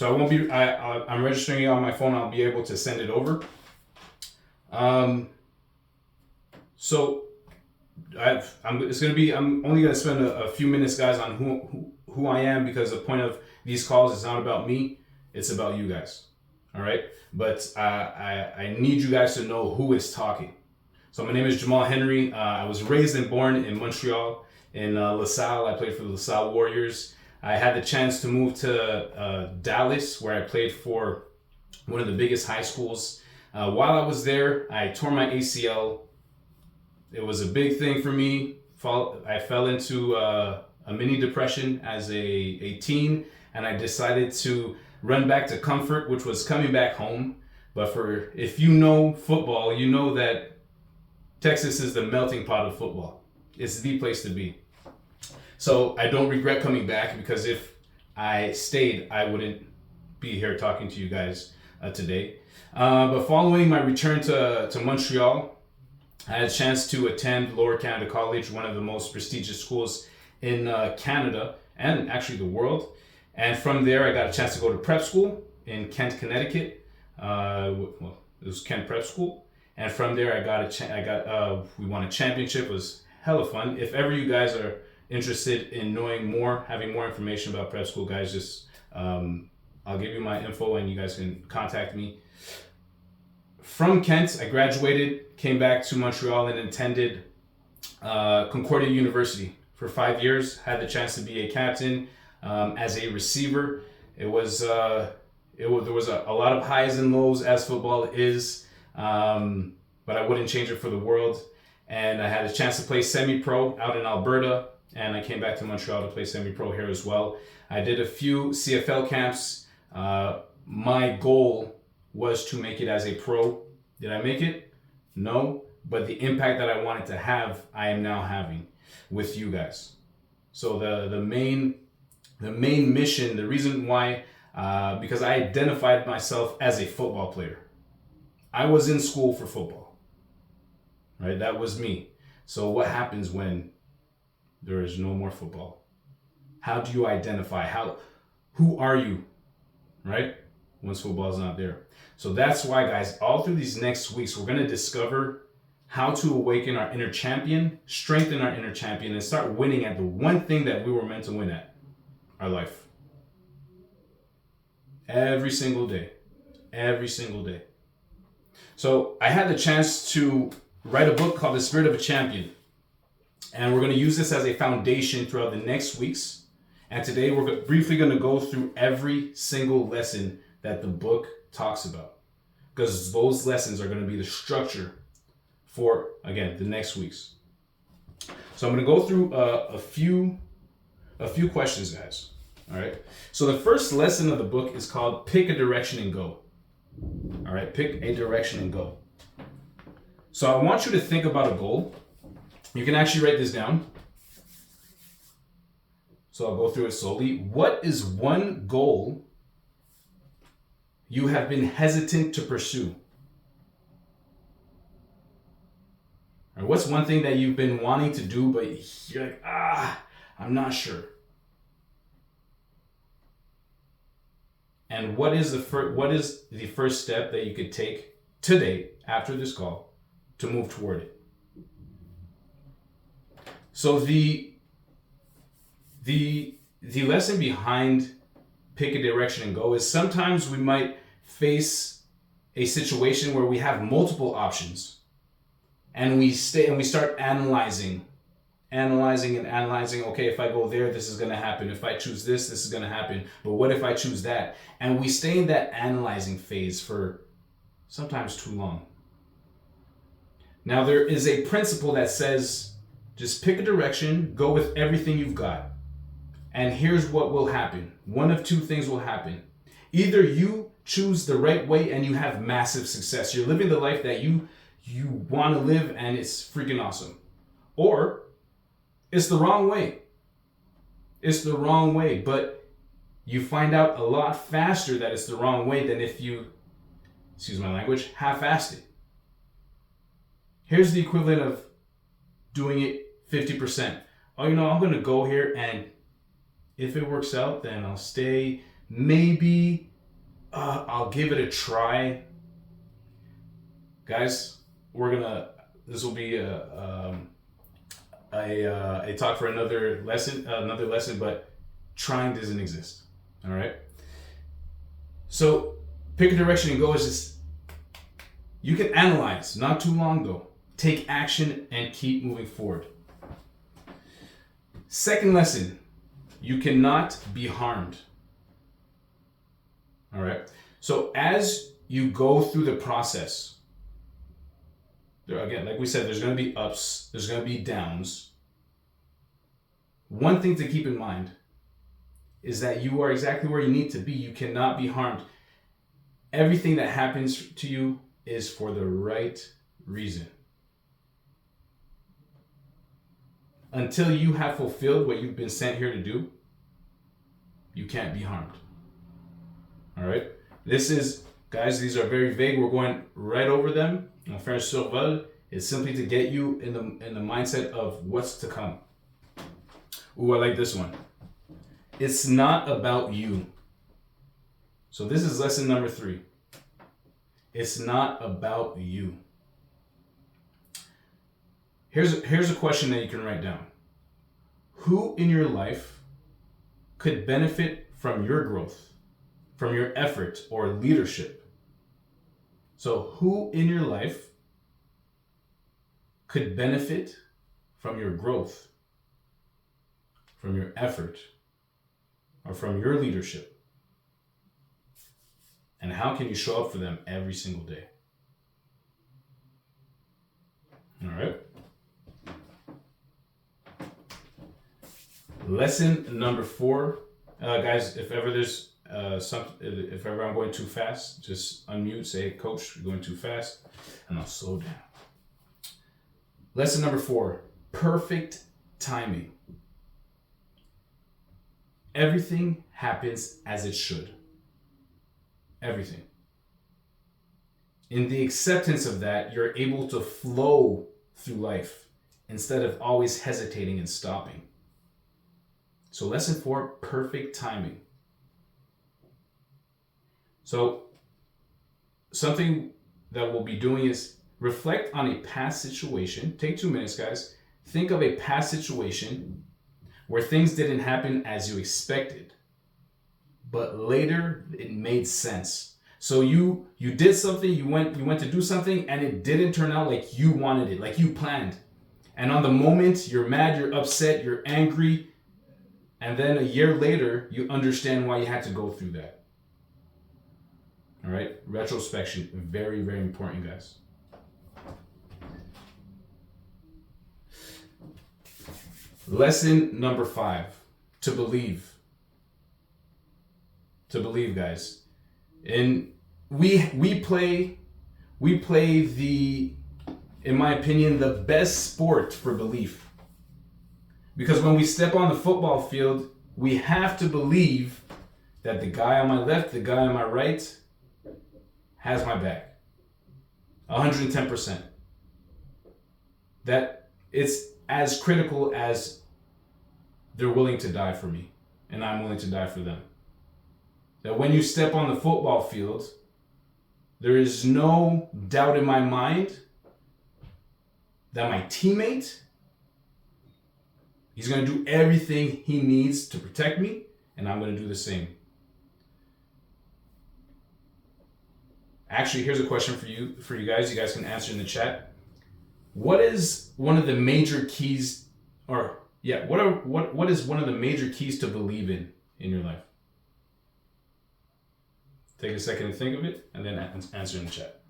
So I won't be. I'm registering it on my phone. I'll be able to send it over. Um, so it's gonna be. I'm only gonna spend a few minutes, guys, on who I am, because the point of these calls is not about me. It's about you guys. All right. But I need you guys to know who is talking. So my name is Jamal Henry. I was raised and born in Montreal, in LaSalle. I played for the LaSalle Warriors. I had the chance to move to Dallas, where I played for one of the biggest high schools. While I was there, I tore my ACL. It was a big thing for me. I fell into a mini depression as a teen, and I decided to run back to comfort, which was coming back home. But if you know football, you know that Texas is the melting pot of football. It's the place to be. So I don't regret coming back, because if I stayed, I wouldn't be here talking to you guys today. But following my return to Montreal, I had a chance to attend Lower Canada College, one of the most prestigious schools in Canada and actually the world. And from there, I got a chance to go to prep school in Kent, Connecticut. Well, it was Kent Prep School. And from there, we won a championship. It was hella fun. If ever you guys are interested in knowing more, having more information about prep school, guys, just I'll give you my info and you guys can contact me. From Kent, I graduated, came back to Montreal, and attended Concordia University for 5 years. Had the chance to be a captain as a receiver. There was a lot of highs and lows, as football is, but I wouldn't change it for the world. And I had a chance to play semi-pro out in Alberta, and I came back to Montreal to play semi-pro here as well. I did a few CFL camps. My goal was to make it as a pro. Did I make it? No, but the impact that I wanted to have, I am now having with you guys. So the main mission, the reason why, because I identified myself as a football player. I was in school for football, right? That was me. So what happens when there is no more football? How do you identify? Who are you, right? Once football is not there. So that's why, guys, all through these next weeks, we're going to discover how to awaken our inner champion, strengthen our inner champion, and start winning at the one thing that we were meant to win at, our life. Every single day. Every single day. So I had the chance to write a book called The Spirit of a Champion. And we're going to use this as a foundation throughout the next weeks. And today we're briefly going to go through every single lesson that the book talks about, because those lessons are going to be the structure for, again, the next weeks. So I'm going to go through a few questions, guys. All right. So the first lesson of the book is called Pick a Direction and Go. All right. Pick a direction and go. So I want you to think about a goal. You can actually write this down. So I'll go through it slowly. What is one goal you have been hesitant to pursue? Or what's one thing that you've been wanting to do, but you're like, I'm not sure. And what is the first step that you could take today after this call to move toward it? So the lesson behind pick a direction and go is sometimes we might face a situation where we have multiple options, and we start analyzing. Okay, if I go there, this is going to happen. If I choose this is going to happen. But what if I choose that? And we stay in that analyzing phase for sometimes too long. Now, there is a principle that says just pick a direction, go with everything you've got. And here's what will happen. One of two things will happen. Either you choose the right way and you have massive success. You're living the life that you want to live, and it's freaking awesome. Or it's the wrong way. It's the wrong way, but you find out a lot faster that it's the wrong way than if you, excuse my language, half-assed it. Here's the equivalent of doing it 50%. Oh, I'm going to go here, and if it works out, then I'll stay. Maybe I'll give it a try. Guys, this will be a talk for another lesson, but trying doesn't exist. All right. So pick a direction and go. Is just, you can analyze, not too long though. Take action and keep moving forward. Second lesson, you cannot be harmed. All right. So as you go through the process, again, like we said, there's going to be ups, there's going to be downs. One thing to keep in mind is that you are exactly where you need to be. You cannot be harmed. Everything that happens to you is for the right reason. Until you have fulfilled what you've been sent here to do, you can't be harmed. All right? Guys, these are very vague. We're going right over them. En faire survol is simply to get you in the mindset of what's to come. Ooh, I like this one. It's not about you. So this is lesson number 3. It's not about you. Here's a question that you can write down. Who in your life could benefit from your growth, from your effort or leadership? So who in your life could benefit from your growth, from your effort, or from your leadership? And how can you show up for them every single day? All right. Lesson number 4, guys. If ever there's if ever I'm going too fast, just unmute. Say, "Coach, you're going too fast," and I'll slow down. Lesson number 4: perfect timing. Everything happens as it should. Everything. In the acceptance of that, you're able to flow through life instead of always hesitating and stopping. So lesson 4, perfect timing. So something that we'll be doing is reflect on a past situation. Take 2 minutes, guys. Think of a past situation where things didn't happen as you expected, but later it made sense. So you did something, you went to do something, and it didn't turn out like you wanted it, like you planned. And on the moment, you're mad, you're upset, you're angry, and then a year later, you understand why you had to go through that. All right? Retrospection, very, very important, guys. Lesson number 5, to believe. To believe, guys. And we play the, in my opinion, the best sport for belief. Because when we step on the football field, we have to believe that the guy on my left, the guy on my right has my back. 110%. That it's as critical as they're willing to die for me and I'm willing to die for them. That when you step on the football field, there is no doubt in my mind that my teammate, he's going to do everything he needs to protect me, and I'm going to do the same. Actually, here's a question for you guys. You guys can answer in the chat. What is one of the major keys, what is one of the major keys to believe in your life? Take a second to think of it, and then answer in the chat.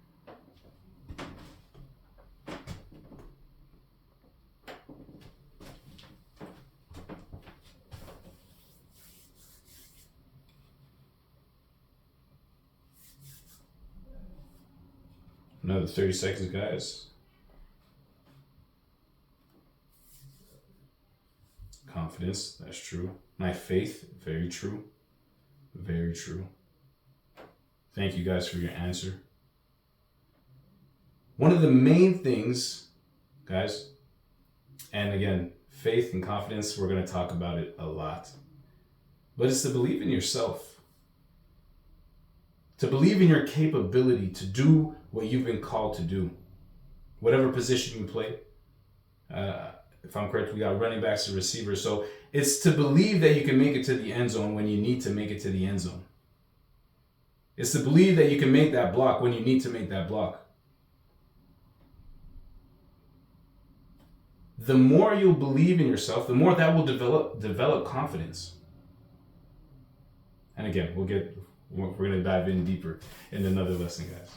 Another 30 seconds, guys. Confidence, that's true. My faith, very true. Very true. Thank you guys for your answer. One of the main things, guys, and again, faith and confidence, we're going to talk about it a lot, but it's to believe in yourself. To believe in your capability to do what you've been called to do. Whatever position you play. If I'm correct, we got running backs and receivers. So it's to believe that you can make it to the end zone when you need to make it to the end zone. It's to believe that you can make that block when you need to make that block. The more you'll believe in yourself, the more that will develop confidence. And again, we're going to dive in deeper in another lesson, guys.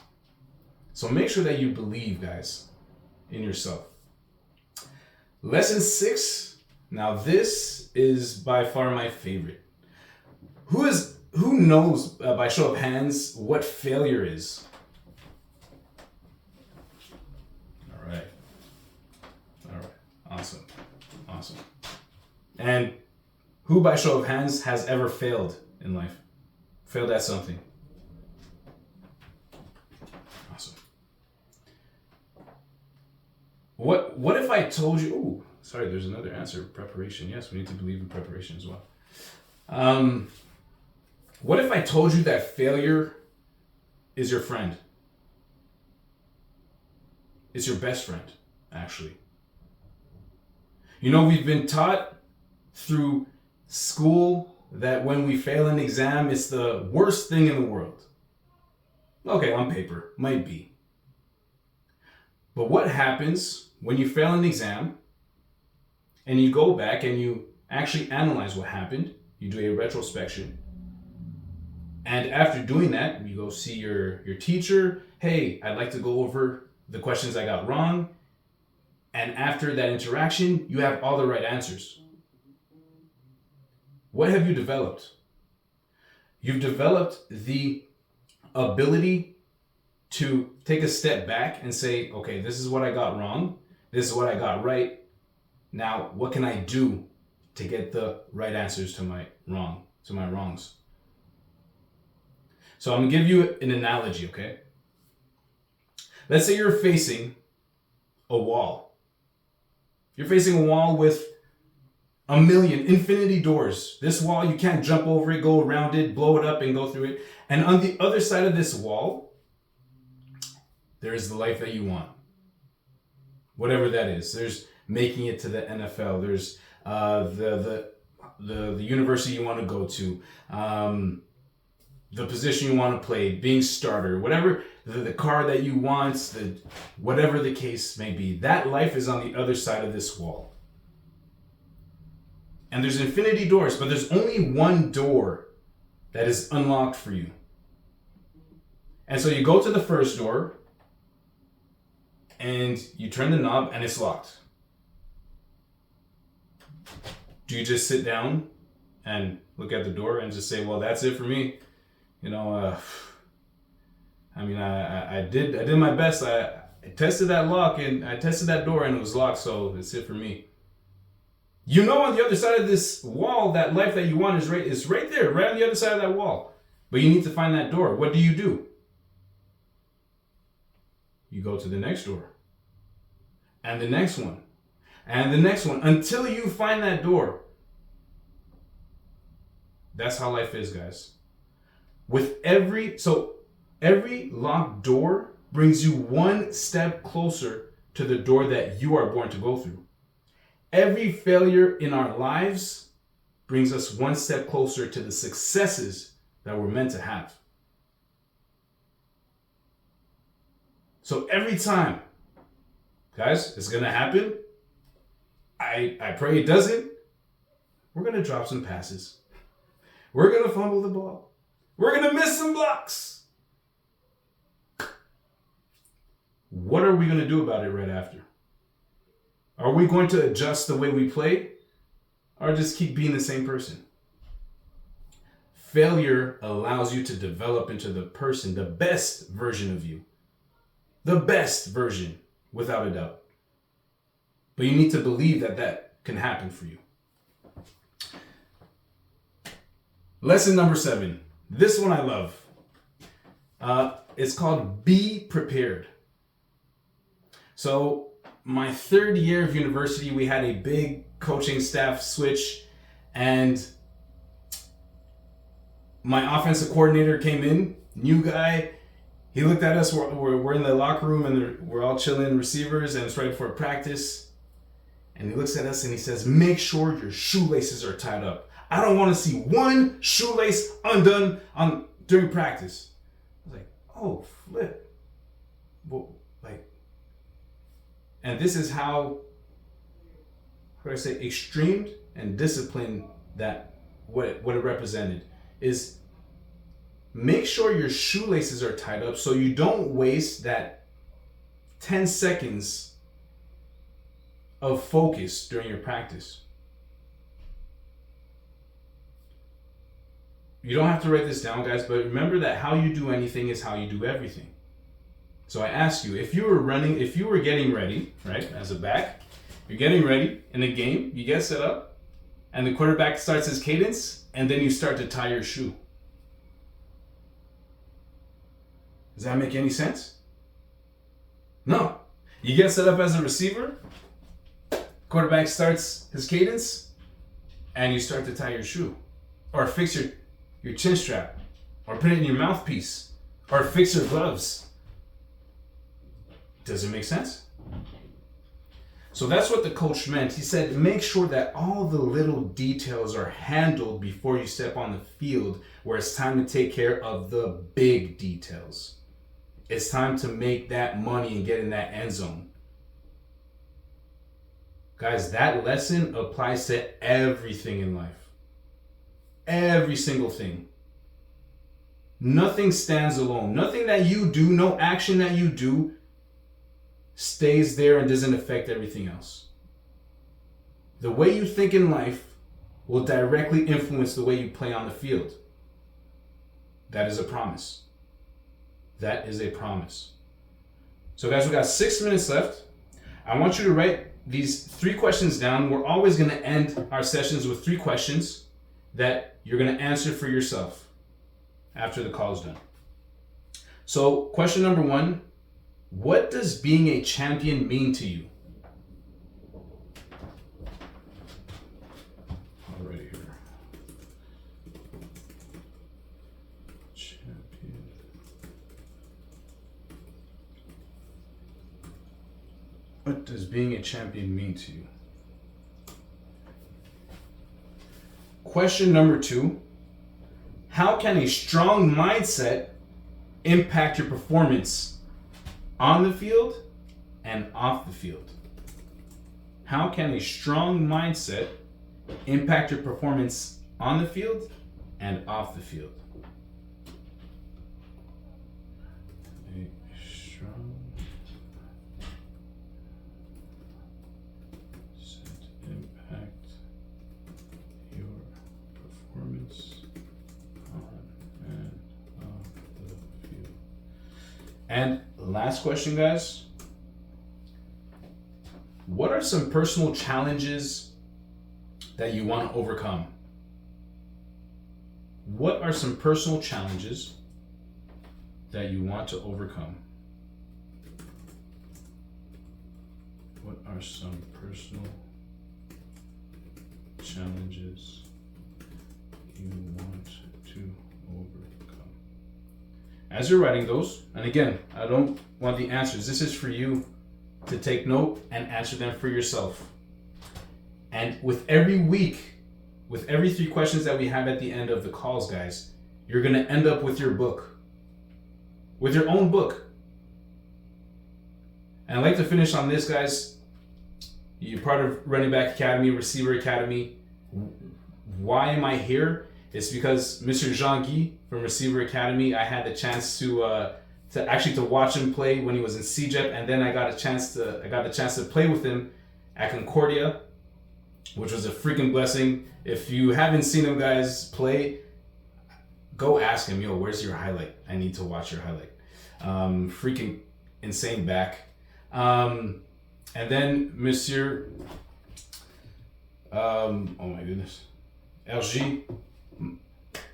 So make sure that you believe, guys, in yourself. Lesson 6. Now this is by far my favorite. Who knows, by show of hands, what failure is? All right. Awesome. And who, by show of hands, has ever failed in life? Failed at something? Awesome. What if I told you... Oh, sorry, there's another answer. Preparation. Yes, we need to believe in preparation as well. What if I told you that failure is your friend? It's your best friend, actually. You know, we've been taught through school that when we fail an exam, it's the worst thing in the world. Okay, on paper, might be. But what happens when you fail an exam and you go back and you actually analyze what happened? You do a retrospection. And after doing that, you go see your teacher. Hey, I'd like to go over the questions I got wrong. And after that interaction, you have all the right answers. What have you developed? You've developed the ability to take a step back and say, okay, this is what I got wrong. This is what I got right. Now, what can I do to get the right answers to my wrongs? So I'm going to give you an analogy, okay? Let's say you're facing a wall. You're facing a wall with a million infinity doors. This wall, you can't jump over it, go around it, blow it up, and go through it. And on the other side of this wall, there is the life that you want. Whatever that is. There's making it to the NFL. There's the university you want to go to. The position you want to play, being starter, whatever, the car that you want, whatever the case may be, that life is on the other side of this wall. And there's infinity doors, but there's only one door that is unlocked for you. And so you go to the first door and you turn the knob and it's locked. Do you just sit down and look at the door and just say, well, that's it for me? You know, I did my best. I tested that lock and I tested that door and it was locked, so that's it for me. You know, on the other side of this wall, that life that you want is right there, right on the other side of that wall. But you need to find that door. What do? You go to the next door. And the next one. And the next one. Until you find that door. That's how life is, guys. Every locked door brings you one step closer to the door that you are born to go through. Every failure in our lives brings us one step closer to the successes that we're meant to have. So every time, guys, it's going to happen. I pray it doesn't. We're going to drop some passes. We're going to fumble the ball. We're going to miss some blocks. What are we going to do about it right after? Are we going to adjust the way we play or just keep being the same person? Failure allows you to develop into the person, the best version of you. The best version, without a doubt. But you need to believe that that can happen for you. Lesson number 7. This one I love. It's called Be Prepared. So my 3rd year of university, we had a big coaching staff switch, and my offensive coordinator came in new guy. He looked at us. We're in the locker room and we're all chilling receivers, and it's right before practice. And he looks at us and he says, "Make sure your shoelaces are tied up. I don't want to see one shoelace undone during practice." I was like, "Oh, flip." Well, and this is how do I say, extreme and disciplined that what it represented is. Make sure your shoelaces are tied up so you don't waste that 10 seconds of focus during your practice. You don't have to write this down, guys, but remember that how you do anything is how you do everything. So I ask you, if you were getting ready, right, as a back, you're getting ready in a game, you get set up, and the quarterback starts his cadence, and then you start to tie your shoe. Does that make any sense? No. You get set up as a receiver, quarterback starts his cadence, and you start to tie your shoe. Or fix your chin strap. Or put it in your mouthpiece. Or fix your gloves. Does it make sense? So that's what the coach meant. He said, make sure that all the little details are handled before you step on the field, where it's time to take care of the big details. It's time to make that money and get in that end zone. Guys, that lesson applies to everything in life. Every single thing. Nothing stands alone. Nothing that you do, no action that you do stays there and doesn't affect everything else. The way you think in life will directly influence the way you play on the field. That is a promise. That is a promise. So guys, we got 6 minutes left. I want you to write these 3 questions down. We're always going to end our sessions with 3 questions that you're going to answer for yourself after the call is done. So question number 1, what does being a champion mean to you? Right here. Champion. What does being a champion mean to you? Question number 2, how can a strong mindset impact your performance on the field and off the field? How can a strong mindset impact your performance on the field and off the field? A strong mindset impact your performance on and off the field. And last question, guys. What are some personal challenges that you want to overcome? What are some personal challenges that you want to overcome? What are some personal challenges you want to overcome? As you're writing those, and again, I don't want the answers. This is for you to take note and answer them for yourself. And with every week, with every 3 questions that we have at the end of the calls, guys, you're going to end up with your book, with your own book. And I'd like to finish on this, guys. You're part of Running Back Academy, Receiver Academy. Why am I here? It's because Mr. Jean-Guy from Receiver Academy, I had the chance to watch him play when he was in CEGEP, and then I got a chance to play with him at Concordia, which was a freaking blessing. If you haven't seen him, guys, play, go ask him, yo, where's your highlight? I need to watch your highlight. Freaking insane back. And then Monsieur, oh my goodness, LG,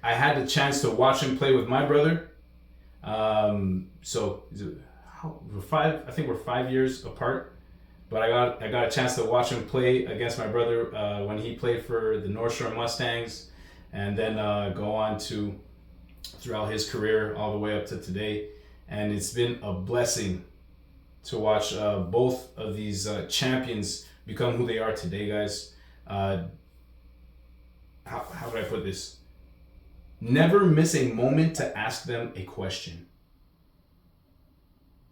I had the chance to watch him play with my brother. So I think we're 5 years apart, but I got a chance to watch him play against my brother when he played for the North Shore Mustangs, and then go on to throughout his career all the way up to today. And it's been a blessing to watch both of these champions become who they are today, guys. How would I put this? Never miss a moment to ask them a question.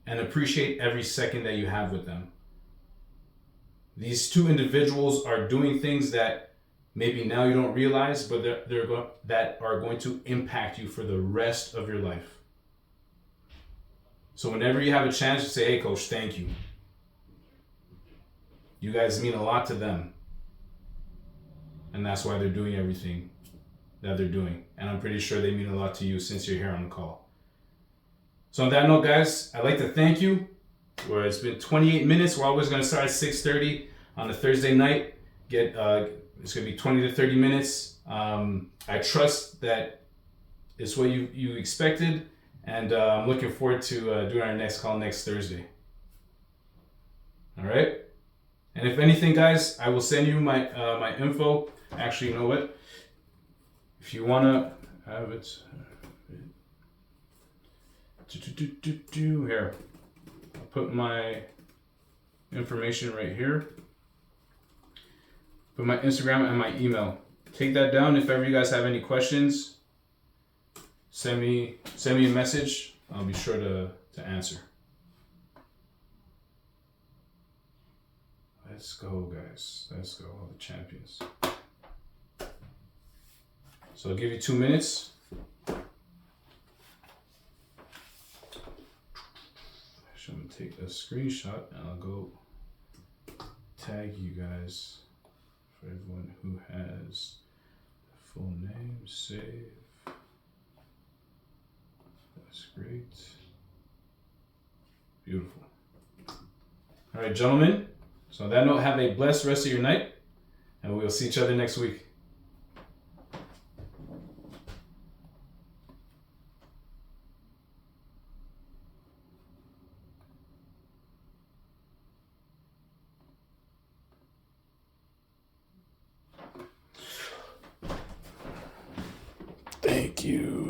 And appreciate every second that you have with them. These two individuals are doing things that maybe now you don't realize, but that are going to impact you for the rest of your life. So whenever you have a chance, to say, hey, coach, thank you. You guys mean a lot to them. And that's why they're doing everything that they're doing. And I'm pretty sure they mean a lot to you since you're here on the call. So on that note, guys, I'd like to thank you. Where it's been 28 minutes. We're always going to start at 6:30 on a Thursday night. It's going to be 20 to 30 minutes. I trust that it's what you expected. And I'm looking forward to doing our next call next Thursday. All right. And if anything, guys, I will send you my my info. Actually, you know what? If you want to have it. Here. I'll put my information right here. Put my Instagram and my email. Take that down. If ever you guys have any questions, send me a message. I'll be sure to answer. Let's go, guys. Let's go, all the champions. So I'll give you 2 minutes. I'm gonna take a screenshot and I'll go tag you guys for everyone who has the full name. Save. That's great. Beautiful. All right, gentlemen. So on that note, have a blessed rest of your night, and we'll see each other next week. Thank you.